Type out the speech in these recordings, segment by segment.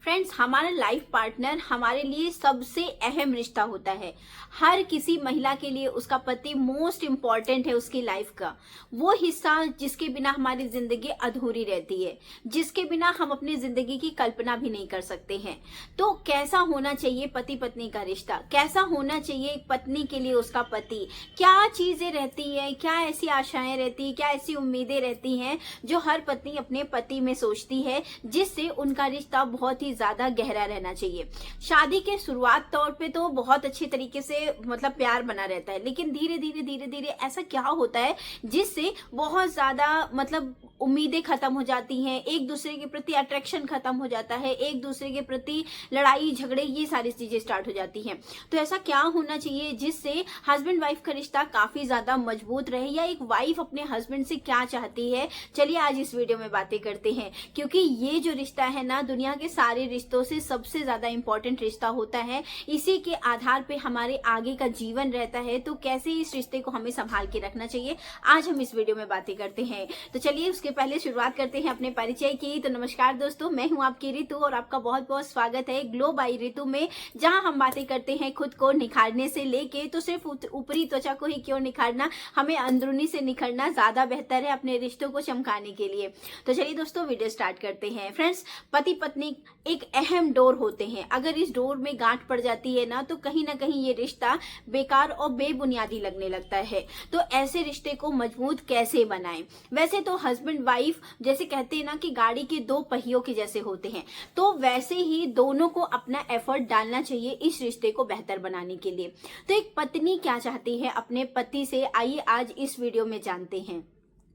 Friends, हमारा life partner हमारे लिए सबसे अहम रिश्ता होता है। हर किसी महिला के लिए उसका पति मोस्ट इम्पॉर्टेंट है उसकी लाइफ का। वो हिस्सा जिसके बिना हमारी जिंदगी अधूरी रहती है, जिसके बिना हम अपनी जिंदगी की कल्पना भी नहीं कर सकते हैं। तो कैसा होना चाहिए पति पत्नी का रिश्ता, कैसा होना चाहिए एक पत्नी के लिए उसका पति, क्या चीजें रहती हैं, क्या ऐसी आशाएं रहती हैं, क्या ऐसी उम्मीदें रहती हैं जो हर पत्नी अपने पति में सोचती है, जिससे उनका रिश्ता बहुत ही ज्यादा गहरा रहना चाहिए। शादी के शुरुआत तौर पे तो बहुत अच्छे तरीके से प्यार बना रहता है, लेकिन धीरे धीरे ऐसा क्या होता है जिससे बहुत ज्यादा उम्मीदें खत्म हो जाती हैं, एक दूसरे के प्रति अट्रैक्शन खत्म हो जाता है, एक दूसरे के प्रति लड़ाई झगड़े ये सारी चीजें स्टार्ट हो जाती हैं। तो ऐसा क्या होना चाहिए जिससे हस्बैंड वाइफ का रिश्ता काफी ज्यादा मजबूत रहे, या एक वाइफ अपने हस्बैंड से क्या चाहती है, चलिए आज इस वीडियो में बातें करते हैं। क्योंकि ये जो रिश्ता है ना, दुनिया के सारे रिश्तों से सबसे ज्यादा इंपॉर्टेंट रिश्ता होता है। इसी के आधार पे हमारे आगे का जीवन रहता है। तो कैसे इस रिश्ते को हमें संभाल के रखना चाहिए, आज हम इस वीडियो में बातें करते हैं। तो चलिए उसके पहले शुरुआत करते हैं अपने परिचय की। तो नमस्कार दोस्तों, मैं हूं आपकी रितु और आपका बहुत बहुत स्वागत है ग्लो बाय रितु में, जहां हम बातें करते हैं खुद को निखारने से लेके, तो सिर्फ ऊपरी त्वचा को ही क्यों निखारना, हमें अंदरूनी से निखरना ज्यादा बेहतर है अपने रिश्तों को चमकाने के लिए। तो चलिए दोस्तों वीडियो स्टार्ट करते हैं। फ्रेंड्स, पति पत्नी एक अहम डोर होते हैं। अगर इस डोर में गांठ पड़ जाती है ना, तो कहीं ना कहीं ये रिश्ता बेकार और बेबुनियादी लगने लगता है। तो ऐसे रिश्ते को मजबूत कैसे बनाएं? वैसे तो हस्बैंड वाइफ जैसे कहते हैं ना कि गाड़ी के दो पहियों के जैसे होते हैं, तो वैसे ही दोनों को अपना एफर्ट डालना चाहिए इस रिश्ते को बेहतर बनाने के लिए। तो एक पत्नी क्या चाहती है अपने पति से, आइए आज इस वीडियो में जानते हैं।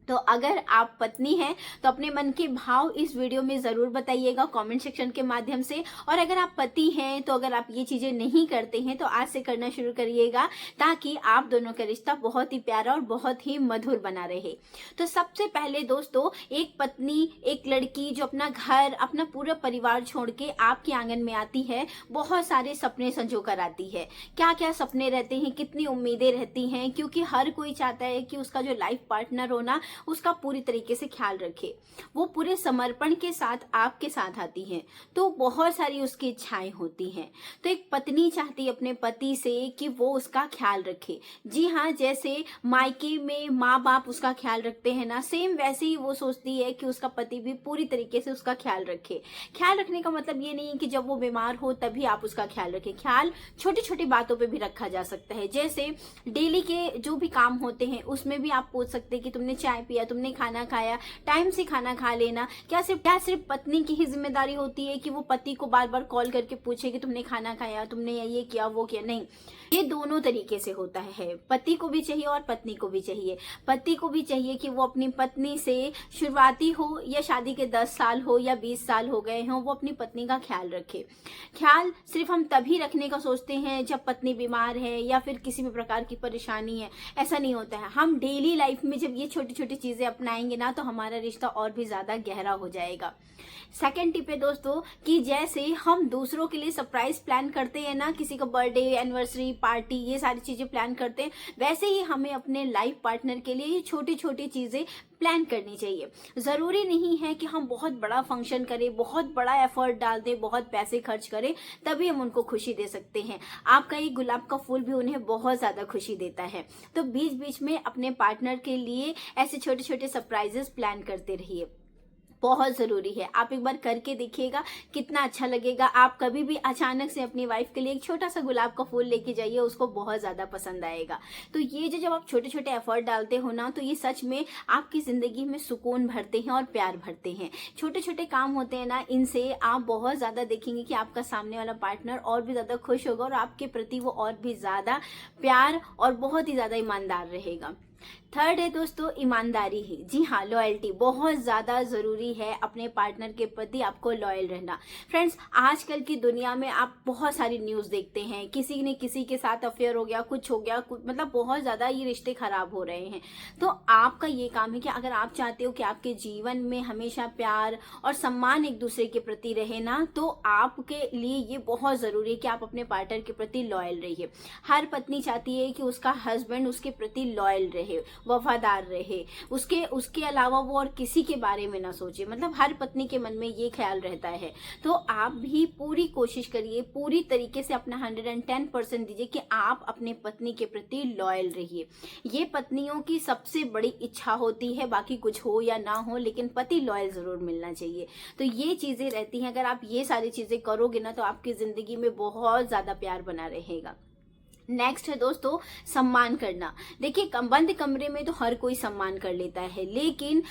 तो अगर आप पत्नी हैं तो अपने मन के भाव इस वीडियो में जरूर बताइएगा कमेंट सेक्शन के माध्यम से। और अगर आप पति हैं तो अगर आप ये चीजें नहीं करते हैं तो आज से करना शुरू करिएगा, ताकि आप दोनों का रिश्ता बहुत ही प्यारा और बहुत ही मधुर बना रहे। तो सबसे पहले दोस्तों, एक पत्नी, एक लड़की जो अपना घर, अपना पूरा परिवार छोड़ के आपके आंगन में आती है, बहुत सारे सपने संजो कर आती है। क्या क्या सपने रहते हैं, कितनी उम्मीदें रहती हैं, क्योंकि हर कोई चाहता है कि उसका जो लाइफ पार्टनर हो ना, उसका पूरी तरीके से ख्याल रखे। वो पूरे समर्पण के साथ आपके साथ आती है, तो बहुत सारी उसकी इच्छाएं होती हैं। तो एक पत्नी चाहती है अपने पति से कि वो उसका ख्याल रखे। जी हाँ, जैसे मायके में माँ बाप उसका ख्याल रखते हैं ना, सेम वैसे ही वो सोचती है कि उसका पति भी पूरी तरीके से उसका ख्याल रखे। ख्याल रखने का मतलब ये नहीं है कि जब वो बीमार हो तभी आप उसका ख्याल रखें। ख्याल छोटी छोटी बातों पे भी रखा जा सकता है। जैसे डेली के जो भी काम होते हैं उसमें भी आप पूछ सकते हैं कि तुमने चाय पिया, तुमने खाना खाया, टाइम से खाना खा लेना। क्या सिर्फ पत्नी की ही जिम्मेदारी होती है कि वो पति को बार बार कॉल करके पूछे कि तुमने खाना खाया, तुमने ये किया वो किया? नहीं, ये दोनों तरीके से होता है। पति को भी चाहिए और पत्नी को भी चाहिए। पति को भी चाहिए कि वो अपनी पत्नी से, शुरुआती हो या शादी के 10 साल हो या 20 साल हो गए हों, वो अपनी पत्नी का ख्याल रखे। ख्याल सिर्फ हम तभी रखने का सोचते हैं जब पत्नी बीमार है या फिर किसी भी प्रकार की परेशानी है, ऐसा नहीं होता है। हम डेली लाइफ में जब ये छोटी छोटी चीजें अपनाएंगे ना, तो हमारा रिश्ता और भी ज्यादा गहरा हो जाएगा। सेकेंड टिप है दोस्तों कि जैसे हम दूसरों के लिए सरप्राइज प्लान करते हैं ना, किसी का बर्थडे, एनिवर्सरी, पार्टी, ये सारी चीजें प्लान करते हैं, वैसे ही हमें अपने लाइफ पार्टनर के लिए ये छोटी छोटी चीजें प्लान करनी चाहिए। जरूरी नहीं है कि हम बहुत बड़ा फंक्शन करें, बहुत बड़ा एफर्ट डाल दें, बहुत पैसे खर्च करें, तभी हम उनको खुशी दे सकते हैं। आपका ये गुलाब का फूल भी उन्हें बहुत ज्यादा खुशी देता है। तो बीच बीच में अपने पार्टनर के लिए ऐसे छोटे छोटे सरप्राइजेस प्लान करते रहिए, बहुत जरूरी है। आप एक बार करके देखिएगा कितना अच्छा लगेगा। आप कभी भी अचानक से अपनी वाइफ के लिए एक छोटा सा गुलाब का फूल लेके जाइए, उसको बहुत ज्यादा पसंद आएगा। तो ये जो जब आप छोटे छोटे एफर्ट डालते हो ना, तो ये सच में आपकी जिंदगी में सुकून भरते हैं और प्यार भरते हैं। छोटे छोटे काम होते हैं ना, इनसे आप बहुत ज्यादा देखेंगे कि आपका सामने वाला पार्टनर और भी ज्यादा खुश होगा और आपके प्रति वो और भी ज्यादा प्यार और बहुत ही ज्यादा ईमानदार रहेगा। थर्ड है दोस्तों ईमानदारी ही। जी हाँ, लॉयल्टी बहुत ज्यादा जरूरी है। अपने पार्टनर के प्रति आपको लॉयल रहना। फ्रेंड्स, आजकल की दुनिया में आप बहुत सारी न्यूज देखते हैं, किसी ने किसी के साथ अफेयर हो गया, कुछ हो गया, बहुत ज्यादा ये रिश्ते खराब हो रहे हैं। तो आपका ये काम है कि अगर आप चाहते हो कि आपके जीवन में हमेशा प्यार और सम्मान एक दूसरे के प्रति रहे ना, तो आपके लिए ये बहुत जरूरी है कि आप अपने पार्टनर के प्रति लॉयल रहिए। हर पत्नी चाहती है कि उसका हस्बैंड उसके प्रति लॉयल रहे, वफादार रहे, उसके उसके अलावा वो और किसी के बारे में ना सोचे। मतलब हर पत्नी के मन में ये ख्याल रहता है। तो आप भी पूरी कोशिश करिए, पूरी तरीके से अपना 110% दीजिए कि आप अपने पत्नी के प्रति लॉयल रहिए। ये पत्नियों की सबसे बड़ी इच्छा होती है, बाकी कुछ हो या ना हो, लेकिन पति लॉयल जरूर मिलना चाहिए। तो ये चीजें रहती हैं, अगर आप ये सारी चीजें करोगे ना तो आपकी जिंदगी में बहुत ज्यादा प्यार बना रहेगा। नेक्स्ट है दोस्तों, सम्मान करना। देखिए, बंद कमरे में तो हर कोई सम्मान कर लेता है, लेकिन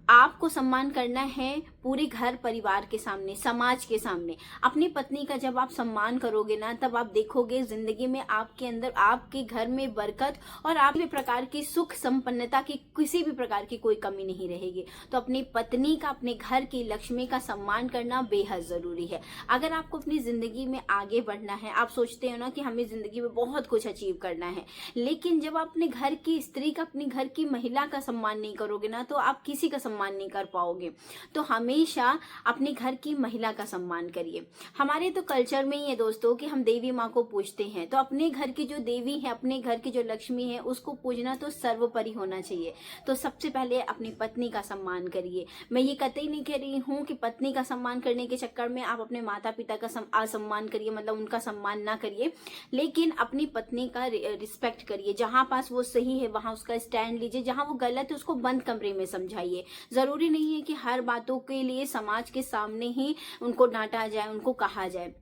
आपको सम्मान करना है पूरे घर परिवार के सामने, समाज के सामने। अपनी पत्नी का जब आप सम्मान करोगे ना, तब आप देखोगे जिंदगी में आपके अंदर, आपके घर में बरकत और आप भी प्रकार की सुख संपन्नता की किसी भी प्रकार की कोई कमी नहीं रहेगी। तो अपनी पत्नी का, अपने घर की लक्ष्मी का सम्मान करना बेहद जरूरी है। अगर आपको अपनी जिंदगी में आगे बढ़ना है, आप सोचते हो ना कि हमें जिंदगी में बहुत कुछ अचीव करना है, लेकिन जब आप अपने घर की स्त्री का, अपनी घर की महिला का सम्मान नहीं करोगे ना, तो आप किसी का सम्मान नहीं कर पाओगे। तो हमेशा अपने घर की महिला का सम्मान करिए। हमारे तो कल्चर में ही है दोस्तों कि हम देवी माँ को पूजते हैं, तो अपने घर की जो देवी है, अपने घर की जो लक्ष्मी है, उसको पूजना तो सर्वोपरि होना चाहिए। तो सबसे पहले अपनी पत्नी का सम्मान करिए। मैं ये कतई नहीं कह रही हूँ कि पत्नी का सम्मान करने के चक्कर में आप अपने माता पिता का असम्मान करिए, मतलब उनका सम्मान ना करिए, लेकिन अपनी पत्नी का रिस्पेक्ट करिए। जहां पास वो सही है वहां उसका स्टैंड लीजिए, जहां वो गलत है उसको बंद कमरे में समझाइए। जरूरी नहीं है कि हर बातों के लिए समाज के सामने ही उनको डांटा जाए, उनको कहा जाए।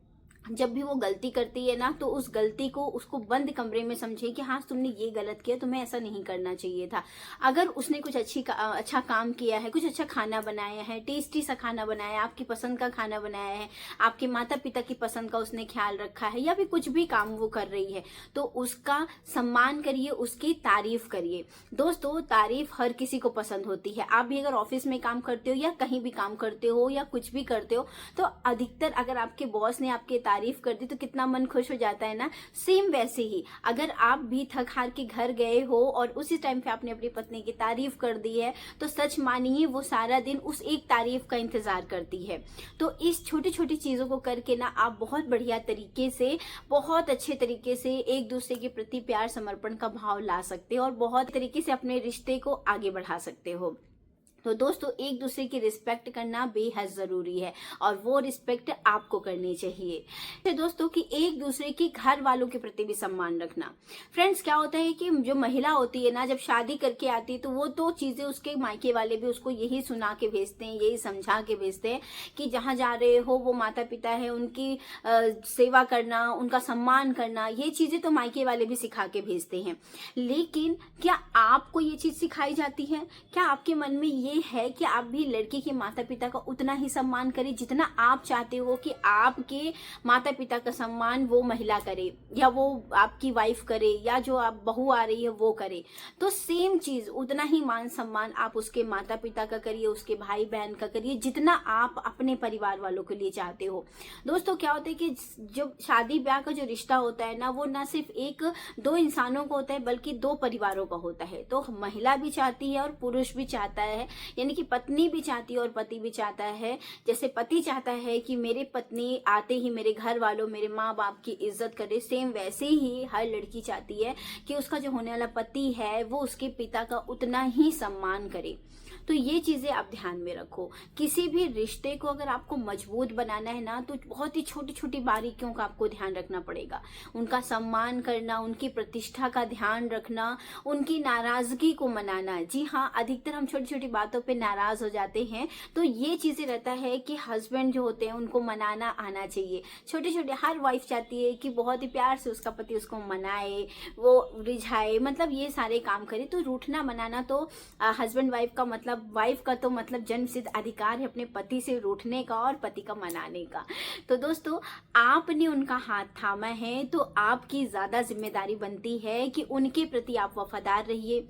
जब भी वो गलती करती है ना, तो उस गलती को उसको बंद कमरे में समझे कि हाँ तुमने ये गलत किया, तुम्हें ऐसा नहीं करना चाहिए था। अगर उसने कुछ अच्छा काम किया है, कुछ अच्छा खाना बनाया है, टेस्टी सा खाना बनाया है, आपकी पसंद का खाना बनाया है, आपके माता पिता की पसंद का उसने ख्याल रखा है, या फिर कुछ भी काम वो कर रही है, तो उसका सम्मान करिए, उसकी तारीफ करिए। दोस्तों, तारीफ हर किसी को पसंद होती है। आप भी अगर ऑफिस में काम करते हो या कहीं भी काम करते हो या कुछ भी करते हो, तो अधिकतर अगर आपके बॉस ने आपके तारीफ कर दी तो कितना मन खुश हो जाता है ना। सेम वैसे ही अगर आप भी थक हार के घर गए हो और उसी टाइम पे आपने अपनी पत्नी की तारीफ कर दी है, तो सच मानिए वो सारा दिन उस एक तारीफ का इंतजार करती है। तो इस छोटी छोटी चीजों को करके ना आप बहुत बढ़िया तरीके से, बहुत अच्छे तरीके से एक दूसरे के प्रति प्यार समर्पण का भाव ला सकते हो और बहुत तरीके से अपने रिश्ते को आगे बढ़ा सकते हो। तो दोस्तों, एक दूसरे की रिस्पेक्ट करना बेहद जरूरी है और वो रिस्पेक्ट आपको करनी चाहिए। तो दोस्तों, कि एक दूसरे की घर वालों के प्रति भी सम्मान रखना। फ्रेंड्स, क्या होता है कि जो महिला होती है ना, जब शादी करके आती है तो वो तो चीजें उसके मायके वाले भी उसको यही सुना के भेजते हैं, यही समझा के भेजते हैं कि जहाँ जा रहे हो वो माता पिता है, उनकी सेवा करना, उनका सम्मान करना, ये चीजें तो मायके वाले भी सिखा के भेजते हैं। लेकिन क्या आपको ये चीज सिखाई जाती है? क्या आपके मन में ये है कि आप भी लड़की के माता पिता का उतना ही सम्मान करें जितना आप चाहते हो कि आपके माता पिता का सम्मान वो महिला करे, या वो आपकी वाइफ करे, या जो आप बहू आ रही है वो करे? तो सेम चीज, उतना ही मान सम्मान आप उसके माता पिता का करिए, उसके भाई बहन का करिए, जितना आप अपने परिवार वालों के लिए चाहते हो। दोस्तों, क्या होता है कि जो शादी ब्याह का जो रिश्ता होता है ना, वो ना सिर्फ एक दो इंसानों का होता है बल्कि दो परिवारों का होता है। तो महिला भी चाहती है और पुरुष भी चाहता है, यानी कि पत्नी भी चाहती है और पति भी चाहता है। जैसे पति चाहता है कि मेरे पत्नी आते ही मेरे घर वालों, मेरे माँ बाप की इज्जत करे, सेम वैसे ही हर लड़की चाहती है कि उसका जो होने वाला पति है वो उसके पिता का उतना ही सम्मान करे। तो ये चीजें आप ध्यान में रखो। किसी भी रिश्ते को अगर आपको मजबूत बनाना है ना, तो बहुत ही छोटी छोटी बारीकियों का आपको ध्यान रखना पड़ेगा। उनका सम्मान करना, उनकी प्रतिष्ठा का ध्यान रखना, उनकी नाराजगी को मनाना। जी हाँ, अधिकतर हम छोटी छोटी बातों पे नाराज हो जाते हैं, तो ये चीजें रहता है कि हस्बैंड जो होते हैं उनको मनाना आना चाहिए। छोटे छोटे, हर वाइफ चाहती है कि बहुत ही प्यार से उसका पति उसको मनाए, वो रिझाए, मतलब ये सारे काम करे। तो रूठना मनाना तो हस्बैंड वाइफ का मतलब, वाइफ का तो मतलब जन्म सिद्ध अधिकार है अपने पति से रूठने का और पति का मनाने का। तो दोस्तों, आपने उनका हाथ थामा है तो आपकी ज्यादा जिम्मेदारी बनती है कि उनके प्रति आप वफादार रहिए,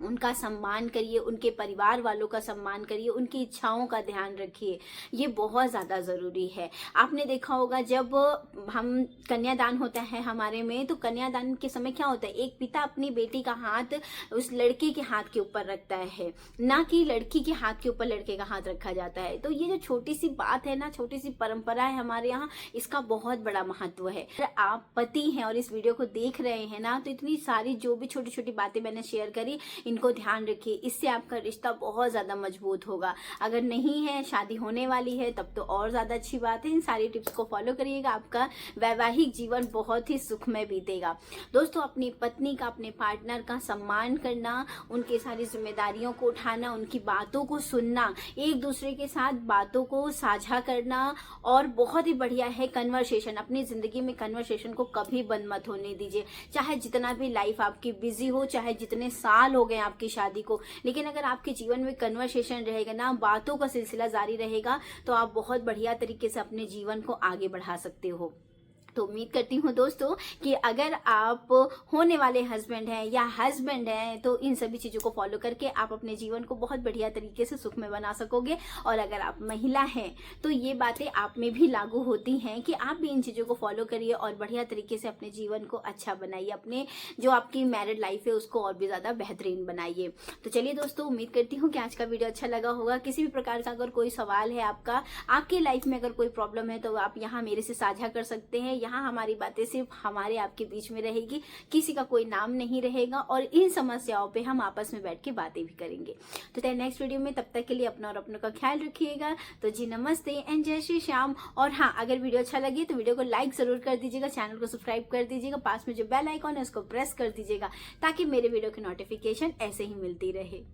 उनका सम्मान करिए, उनके परिवार वालों का सम्मान करिए, उनकी इच्छाओं का ध्यान रखिए। ये बहुत ज़्यादा ज़रूरी है। आपने देखा होगा जब हम कन्यादान होता है हमारे में, तो कन्यादान के समय क्या होता है, एक पिता अपनी बेटी का हाथ उस लड़के के हाथ के ऊपर रखता है, ना कि लड़की के हाथ के ऊपर लड़के का हाथ रखा जाता है। तो ये जो छोटी सी बात है ना, छोटी सी परंपरा है हमारे यहाँ, इसका बहुत बड़ा महत्व है। अगर आप पति हैं और इस वीडियो को देख रहे हैं ना, तो इतनी सारी जो भी छोटी छोटी बातें मैंने शेयर करी, इनको ध्यान रखिए, इससे आपका रिश्ता बहुत ज़्यादा मजबूत होगा। अगर नहीं है, शादी होने वाली है, तब तो और ज़्यादा अच्छी बात है। इन सारी टिप्स को फॉलो करिएगा, आपका वैवाहिक जीवन बहुत ही सुखमय बीतेगा। दोस्तों, अपनी पत्नी का, अपने पार्टनर का सम्मान करना, उनकी सारी जिम्मेदारियों को उठाना, उनकी बातों को सुनना, एक दूसरे के साथ बातों को साझा करना, और बहुत ही बढ़िया है कन्वर्सेशन। अपनी जिंदगी में कन्वर्सेशन को कभी बंद मत होने दीजिए, चाहे जितना भी लाइफ आपकी बिजी हो, चाहे जितने साल हो गए आपकी शादी को, लेकिन अगर आपके जीवन में कन्वर्सेशन रहेगा ना, बातों का सिलसिला जारी रहेगा, तो आप बहुत बढ़िया तरीके से अपने जीवन को आगे बढ़ा सकते हो। तो उम्मीद करती हूँ दोस्तों कि अगर आप होने वाले हस्बैंड हैं या हस्बैंड हैं, तो इन सभी चीज़ों को फॉलो करके आप अपने जीवन को बहुत बढ़िया तरीके से सुखमय बना सकोगे। और अगर आप महिला हैं तो ये बातें आप में भी लागू होती हैं कि आप भी इन चीज़ों को फॉलो करिए और बढ़िया तरीके से अपने जीवन को अच्छा बनाइए, अपने जो आपकी मैरिड लाइफ है उसको और भी ज़्यादा बेहतरीन बनाइए। तो चलिए दोस्तों, उम्मीद करती हूँ कि आज का वीडियो अच्छा लगा होगा। किसी भी प्रकार का अगर कोई सवाल है आपका, आपकी लाइफ में अगर कोई प्रॉब्लम है, तो आप यहाँ मेरे से साझा कर सकते हैं। यहाँ हमारी बातें सिर्फ हमारे आपके बीच में रहेगी, किसी का कोई नाम नहीं रहेगा, और इन समस्याओं पे हम आपस में बैठ के बातें भी करेंगे। तो नेक्स्ट वीडियो में, तब तक के लिए अपना और अपनों का ख्याल रखिएगा। तो जी नमस्ते एंड जय श्री श्याम। और हाँ, अगर वीडियो अच्छा लगे तो वीडियो को लाइक जरूर कर दीजिएगा, चैनल को सब्सक्राइब कर दीजिएगा, पास में जो बेल आइकॉन है उसको प्रेस कर दीजिएगा, ताकि मेरे वीडियो की नोटिफिकेशन ऐसे ही मिलती रहे।